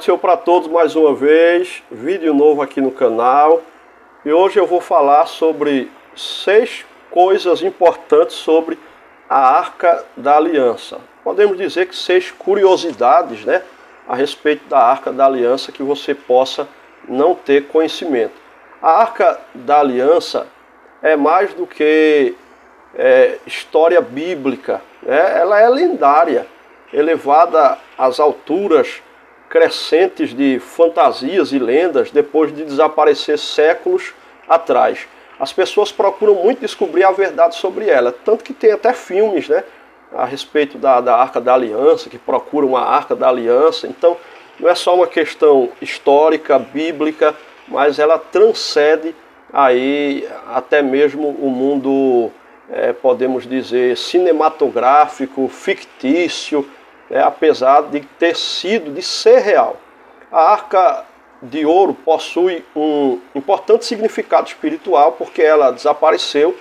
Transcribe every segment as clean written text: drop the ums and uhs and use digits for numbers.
Senhor para todos mais uma vez, vídeo novo aqui no canal. E hoje eu vou falar sobre 6 coisas importantes sobre a Arca da Aliança. Podemos dizer que 6 curiosidades, né, a respeito da Arca da Aliança que você possa não ter conhecimento. A Arca da Aliança é mais do que história bíblica, né? Ela é lendária, elevada às alturas crescentes de fantasias e lendas depois de desaparecer séculos atrás. As pessoas procuram muito descobrir a verdade sobre ela, tanto que tem até filmes, né, a respeito da Arca da Aliança, que procuram a Arca da Aliança. Então não é só uma questão histórica, bíblica, mas ela transcende aí até mesmo o mundo, podemos dizer, cinematográfico, fictício, apesar de ser real. A Arca de Ouro possui um importante significado espiritual, porque ela desapareceu.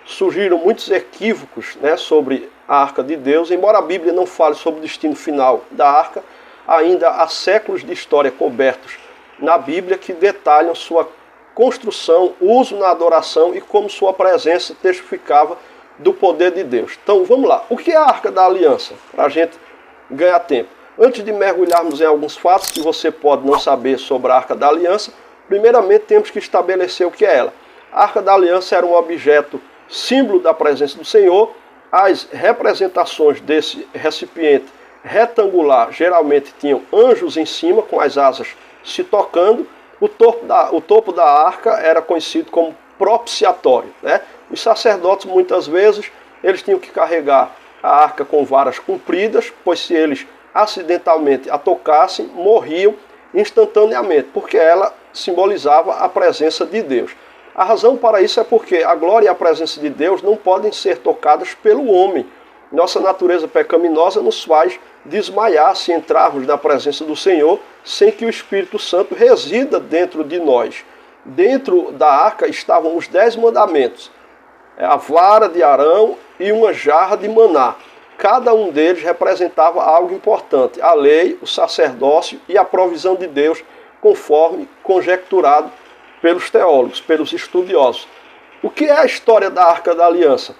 Surgiram muitos equívocos, né, sobre a Arca de Deus. Embora a Bíblia não fale sobre o destino final da Arca, ainda há séculos de história cobertos na Bíblia que detalham sua construção, uso na adoração e como sua presença testificava do poder de Deus. Então vamos lá. O que é a Arca da Aliança? Para a gente ganhar tempo. Antes de mergulharmos em alguns fatos que você pode não saber sobre a Arca da Aliança, primeiramente temos que estabelecer o que é ela. A Arca da Aliança era um objeto símbolo da presença do Senhor. As representações desse recipiente retangular geralmente tinham anjos em cima, com as asas se tocando. O topo da arca era conhecido como propiciatório, né? Os sacerdotes, muitas vezes, eles tinham que carregar a arca com varas compridas, pois se eles acidentalmente a tocassem, morriam instantaneamente, porque ela simbolizava a presença de Deus. A razão para isso é porque a glória e a presença de Deus não podem ser tocadas pelo homem. Nossa natureza pecaminosa nos faz desmaiar se entrarmos na presença do Senhor sem que o Espírito Santo resida dentro de nós. Dentro da arca estavam os 10 mandamentos, a vara de Arão e uma jarra de maná. Cada um deles representava algo importante: a lei, o sacerdócio e a provisão de Deus, conforme conjecturado pelos teólogos, pelos estudiosos. O que é a história da Arca da Aliança?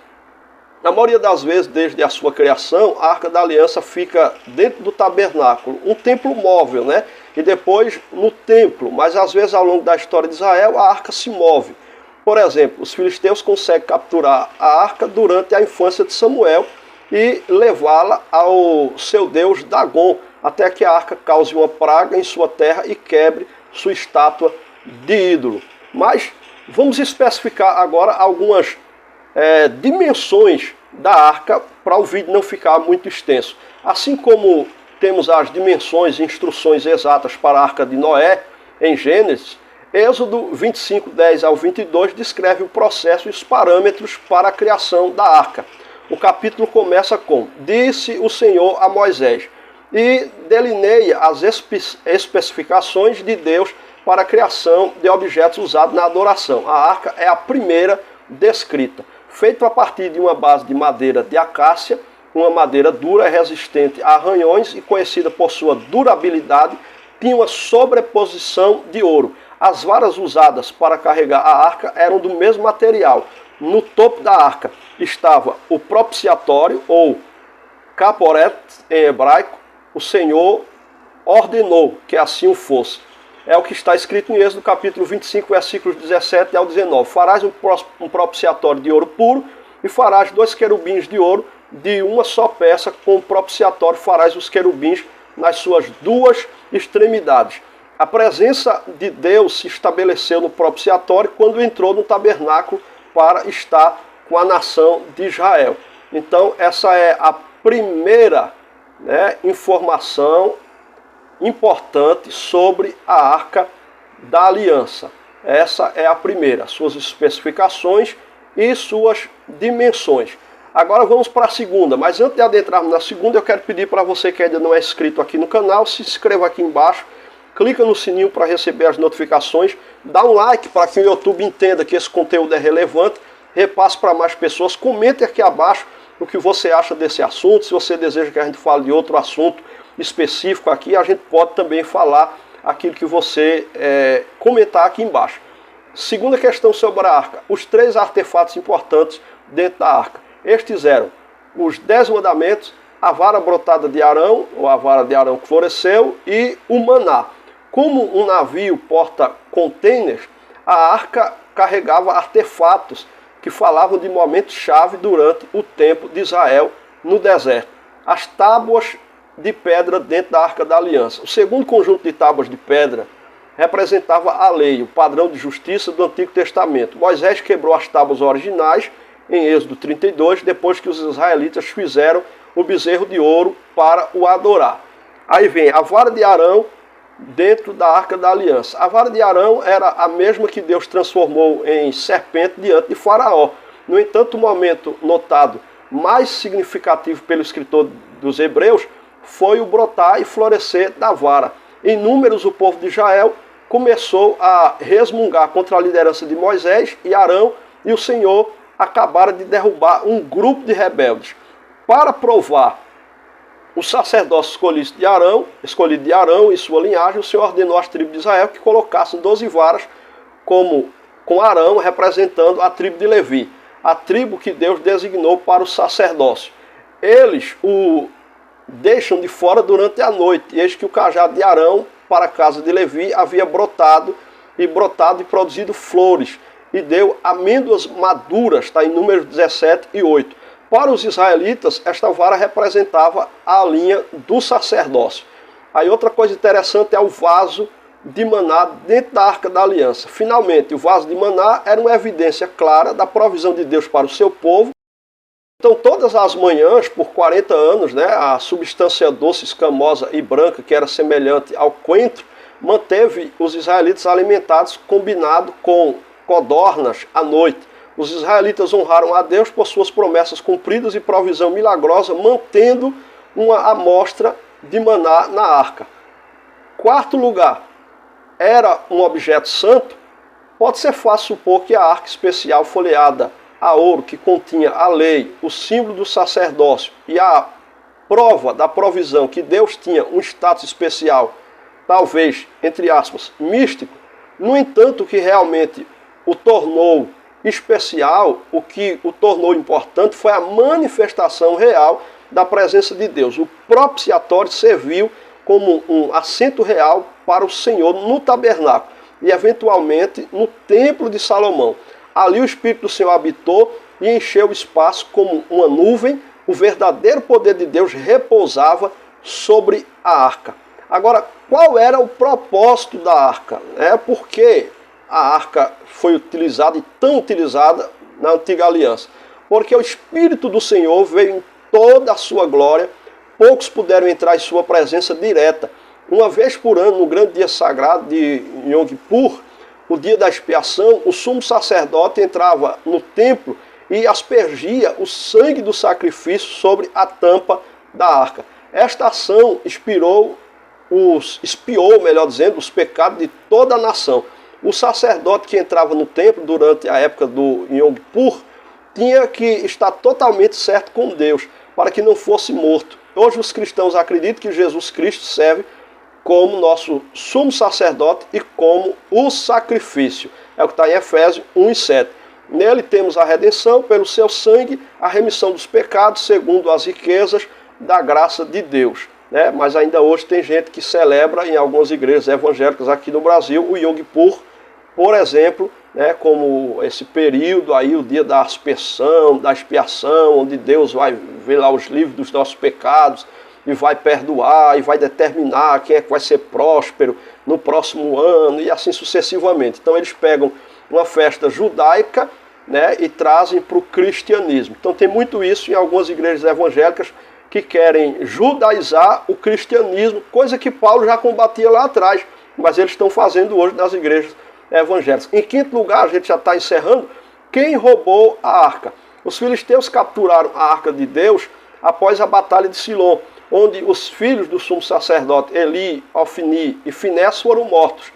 Na maioria das vezes, desde a sua criação, a Arca da Aliança fica dentro do tabernáculo, um templo móvel, né? E depois no templo, mas às vezes ao longo da história de Israel, a arca se move. Por exemplo, os filisteus conseguem capturar a arca durante a infância de Samuel e levá-la ao seu deus Dagon, até que a arca cause uma praga em sua terra e quebre sua estátua de ídolo. Mas vamos especificar agora algumas dimensões da arca para o vídeo não ficar muito extenso. Assim como temos as dimensões e instruções exatas para a arca de Noé em Gênesis, Êxodo 25, 10 ao 22 descreve o processo e os parâmetros para a criação da arca. O capítulo começa com: disse o Senhor a Moisés, e delineia as especificações de Deus para a criação de objetos usados na adoração. A arca é a primeira descrita. Feito a partir de uma base de madeira de acácia, uma madeira dura e resistente a arranhões e conhecida por sua durabilidade, tinha uma sobreposição de ouro. As varas usadas para carregar a arca eram do mesmo material. No topo da arca estava o propiciatório, ou caporet em hebraico. O Senhor ordenou que assim o fosse. É o que está escrito em Êxodo capítulo 25, versículos 17 ao 19. Farás um propiciatório de ouro puro e farás 2 querubins de ouro de uma só peça. Com o propiciatório farás os querubins nas suas 2 extremidades. A presença de Deus se estabeleceu no propiciatório quando entrou no tabernáculo para estar com a nação de Israel. Então essa é a primeira, né, informação importante sobre a Arca da Aliança. Essa é a primeira, suas especificações e suas dimensões. Agora vamos para a segunda, mas antes de adentrarmos na segunda, eu quero pedir para você que ainda não é inscrito aqui no canal, se inscreva aqui embaixo, clica no sininho para receber as notificações, dá um like para que o YouTube entenda que esse conteúdo é relevante, repasse para mais pessoas, comente aqui abaixo o que você acha desse assunto, se você deseja que a gente fale de outro assunto específico aqui, a gente pode também falar aquilo que você comentar aqui embaixo. Segunda questão sobre a arca, os 3 artefatos importantes dentro da arca. Estes eram os 10 mandamentos, a vara brotada de Arão, ou a vara de Arão que floresceu, e o maná. Como um navio porta containers, a arca carregava artefatos que falavam de momentos-chave durante o tempo de Israel no deserto. As tábuas de pedra dentro da Arca da Aliança. O segundo conjunto de tábuas de pedra representava a lei, o padrão de justiça do Antigo Testamento. Moisés quebrou as tábuas originais em Êxodo 32, depois que os israelitas fizeram o bezerro de ouro para o adorar. Aí vem a vara de Arão dentro da Arca da Aliança. A vara de Arão era a mesma que Deus transformou em serpente diante de Faraó. No entanto, o momento notado mais significativo pelo escritor dos Hebreus foi o brotar e florescer da vara. Em números, o povo de Israel começou a resmungar contra a liderança de Moisés e Arão, e o Senhor acabara de derrubar um grupo de rebeldes. Para provar o sacerdócio escolhido de Arão e sua linhagem, o Senhor ordenou às tribos de Israel que colocassem 12 varas com Arão representando a tribo de Levi, a tribo que Deus designou para o sacerdócio. Eles o deixam de fora durante a noite, e eis que o cajado de Arão para a casa de Levi havia brotado e produzido flores, e deu amêndoas maduras, está em Números 17 e 8. Para os israelitas, esta vara representava a linha do sacerdócio. Aí outra coisa interessante é o vaso de maná dentro da Arca da Aliança. Finalmente, o vaso de maná era uma evidência clara da provisão de Deus para o seu povo. Então, todas as manhãs, por 40 anos, a substância doce, escamosa e branca, que era semelhante ao coentro, manteve os israelitas alimentados, combinado com codornas à noite. Os israelitas honraram a Deus por suas promessas cumpridas e provisão milagrosa, mantendo uma amostra de maná na arca. Quarto lugar, era um objeto santo? Pode ser fácil supor que a arca especial folheada a ouro, que continha a lei, o símbolo do sacerdócio e a prova da provisão que Deus tinha um status especial, talvez, entre aspas, místico. No entanto, o que realmente o tornou especial, o que o tornou importante, foi a manifestação real da presença de Deus. O propiciatório serviu como um assento real para o Senhor no tabernáculo e, eventualmente, no templo de Salomão. Ali o Espírito do Senhor habitou e encheu o espaço como uma nuvem. O verdadeiro poder de Deus repousava sobre a arca. Agora, qual era o propósito da arca? Por que a arca foi utilizada e tão utilizada na Antiga Aliança? Porque o Espírito do Senhor veio em toda a sua glória. Poucos puderam entrar em sua presença direta. Uma vez por ano, no grande dia sagrado de Yom Kippur, o dia da expiação, o sumo sacerdote entrava no templo e aspergia o sangue do sacrifício sobre a tampa da arca. Esta ação expiou, os pecados de toda a nação. O sacerdote que entrava no templo durante a época do Yom Kippur tinha que estar totalmente certo com Deus, para que não fosse morto. Hoje os cristãos acreditam que Jesus Cristo serve como nosso sumo sacerdote e como o sacrifício. É o que está em Efésios 1:7. Nele temos a redenção pelo seu sangue, a remissão dos pecados, segundo as riquezas da graça de Deus. Mas ainda hoje tem gente que celebra em algumas igrejas evangélicas aqui no Brasil o Yom Kippur, por exemplo, como esse período aí, o dia da aspersão, da expiação, onde Deus vai ver lá os livros dos nossos pecados e vai perdoar e vai determinar quem é que vai ser próspero no próximo ano e assim sucessivamente. Então eles pegam uma festa judaica e trazem para o cristianismo. Então tem muito isso em algumas igrejas evangélicas que querem judaizar o cristianismo, coisa que Paulo já combatia lá atrás, mas eles estão fazendo hoje nas igrejas evangélicas. Em quinto lugar, a gente já está encerrando, quem roubou a arca? Os filisteus capturaram a arca de Deus após a batalha de Silom, onde os filhos do sumo sacerdote Eli, Ofni e Finés foram mortos.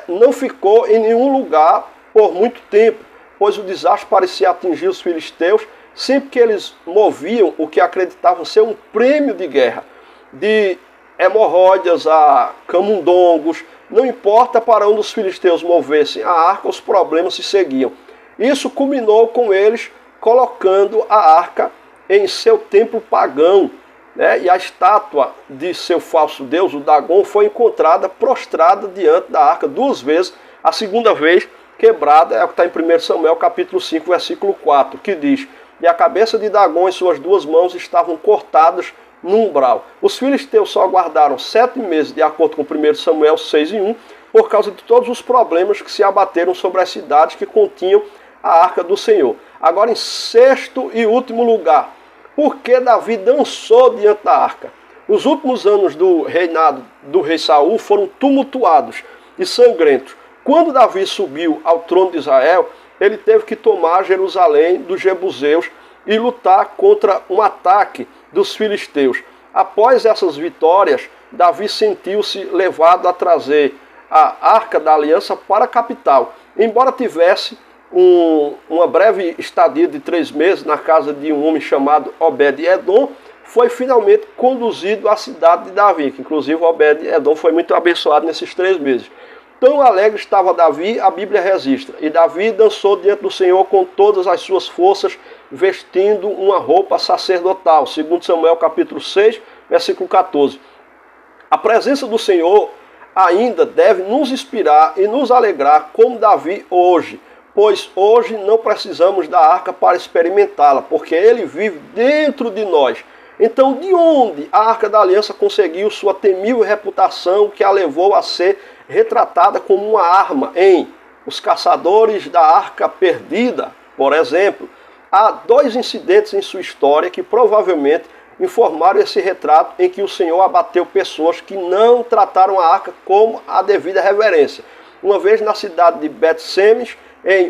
Não ficou em nenhum lugar por muito tempo, pois o desastre parecia atingir os filisteus sempre que eles moviam o que acreditavam ser um prêmio de guerra. De hemorroidas, a camundongos, não importa para onde os filisteus movessem a arca, os problemas se seguiam. Isso culminou com eles colocando a arca em seu templo pagão, né? E a estátua de seu falso deus, o Dagon, foi encontrada prostrada diante da arca 2 vezes, a segunda vez quebrada, é o que está em 1 Samuel capítulo 5, versículo 4, que diz: e a cabeça de Dagon e suas 2 mãos estavam cortadas no umbral. Os filisteus só aguardaram 7 meses, de acordo com 1 Samuel 6:1, por causa de todos os problemas que se abateram sobre as cidades que continham a arca do Senhor. Agora, em 6º e último lugar, por que Davi dançou diante da arca? Os últimos anos do reinado do rei Saul foram tumultuados e sangrentos. Quando Davi subiu ao trono de Israel, ele teve que tomar Jerusalém dos jebuseus e lutar contra um ataque dos filisteus. Após essas vitórias, Davi sentiu-se levado a trazer a Arca da Aliança para a capital. Embora tivesse uma breve estadia de 3 meses na casa de um homem chamado Obed-Edom, foi finalmente conduzido à cidade de Davi, que inclusive Obed-Edom foi muito abençoado nesses 3 meses. Tão alegre estava Davi, a Bíblia registra, e Davi dançou diante do Senhor com todas as suas forças, vestindo uma roupa sacerdotal, segundo Samuel capítulo 6, versículo 14. A presença do Senhor ainda deve nos inspirar e nos alegrar como Davi hoje, pois hoje não precisamos da arca para experimentá-la, porque ele vive dentro de nós. Então, de onde a Arca da Aliança conseguiu sua temível reputação que a levou a ser retratada como uma arma em Os Caçadores da Arca Perdida, por exemplo? Há 2 incidentes em sua história que provavelmente informaram esse retrato em que o Senhor abateu pessoas que não trataram a arca como a devida reverência. Uma vez na cidade de Bet-Semes,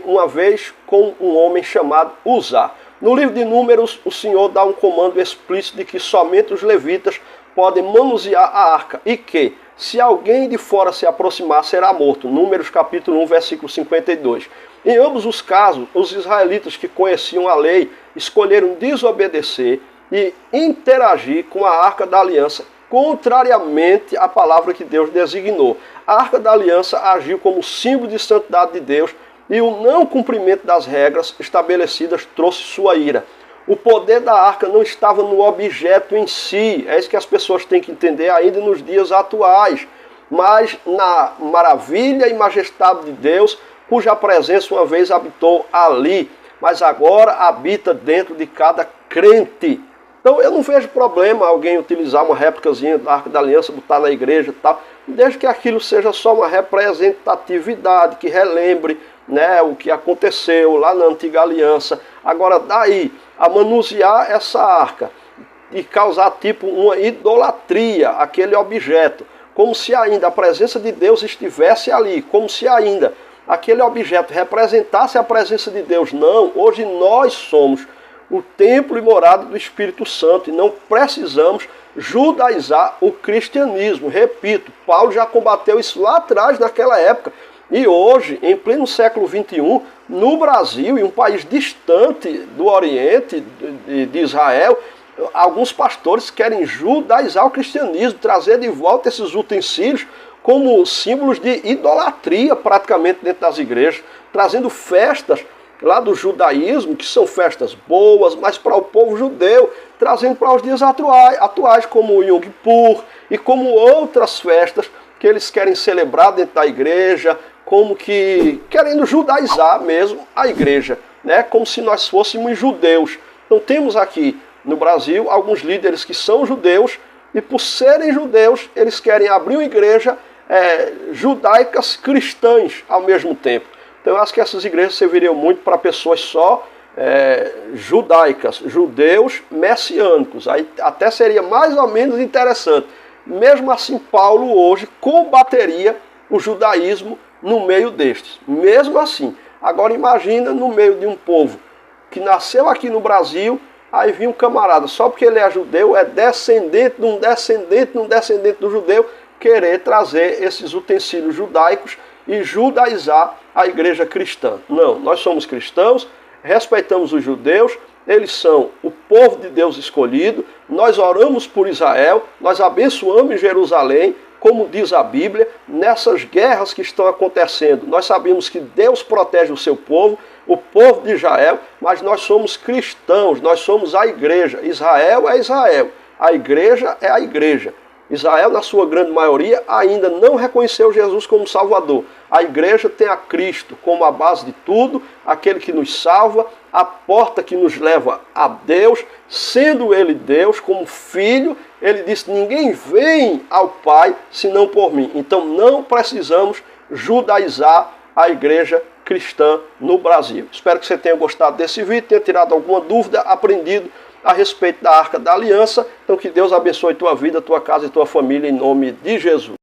uma vez com um homem chamado Uzá. No livro de Números, o Senhor dá um comando explícito de que somente os levitas podem manusear a arca e que, se alguém de fora se aproximar, será morto. Números capítulo 1, versículo 52. Em ambos os casos, os israelitas que conheciam a lei escolheram desobedecer e interagir com a Arca da Aliança, contrariamente à palavra que Deus designou. A Arca da Aliança agiu como símbolo de santidade de Deus e o não cumprimento das regras estabelecidas trouxe sua ira. O poder da arca não estava no objeto em si, é isso que as pessoas têm que entender ainda nos dias atuais, mas na maravilha e majestade de Deus, cuja presença uma vez habitou ali, mas agora habita dentro de cada crente. Então eu não vejo problema alguém utilizar uma réplicazinha da Arca da Aliança, botar na igreja e tal, desde que aquilo seja só uma representatividade, que relembre, né, o que aconteceu lá na antiga aliança. Agora daí a manusear essa arca e causar tipo uma idolatria àquele objeto, como se ainda a presença de Deus estivesse ali, como se ainda aquele objeto representasse a presença de Deus. Não, hoje nós somos o templo e morada do Espírito Santo e não precisamos judaizar o cristianismo. Repito, Paulo já combateu isso lá atrás, naquela época. E hoje, em pleno século XXI, no Brasil, em um país distante do Oriente, de Israel, alguns pastores querem judaizar o cristianismo, trazer de volta esses utensílios como símbolos de idolatria praticamente dentro das igrejas, trazendo festas lá do judaísmo, que são festas boas, mas para o povo judeu, trazendo para os dias atuais como o Yom Kippur e como outras festas que eles querem celebrar dentro da igreja, como que querendo judaizar mesmo a igreja, né? Como se nós fôssemos judeus. Então temos aqui no Brasil alguns líderes que são judeus e por serem judeus eles querem abrir uma igreja judaicas cristãs ao mesmo tempo. Então eu acho que essas igrejas serviriam muito para pessoas só judaicas, judeus messiânicos. Aí até seria mais ou menos interessante. Mesmo assim, Paulo hoje combateria o judaísmo no meio destes. Mesmo assim. Agora imagina no meio de um povo que nasceu aqui no Brasil, aí vinha um camarada, só porque ele é judeu, é descendente de um descendente do judeu, querer trazer esses utensílios judaicos e judaizar a igreja cristã. Não, nós somos cristãos, respeitamos os judeus, eles são o povo de Deus escolhido, nós oramos por Israel, nós abençoamos Jerusalém, como diz a Bíblia, nessas guerras que estão acontecendo. Nós sabemos que Deus protege o seu povo, o povo de Israel, mas nós somos cristãos, nós somos a igreja. Israel é Israel, a igreja é a igreja. Israel, na sua grande maioria, ainda não reconheceu Jesus como Salvador. A igreja tem a Cristo como a base de tudo, aquele que nos salva, a porta que nos leva a Deus, sendo Ele Deus, como Filho. Ele disse, ninguém vem ao Pai senão por mim. Então não precisamos judaizar a igreja cristã no Brasil. Espero que você tenha gostado desse vídeo, tenha tirado alguma dúvida, aprendido a respeito da Arca da Aliança. Então que Deus abençoe tua vida, tua casa e tua família em nome de Jesus.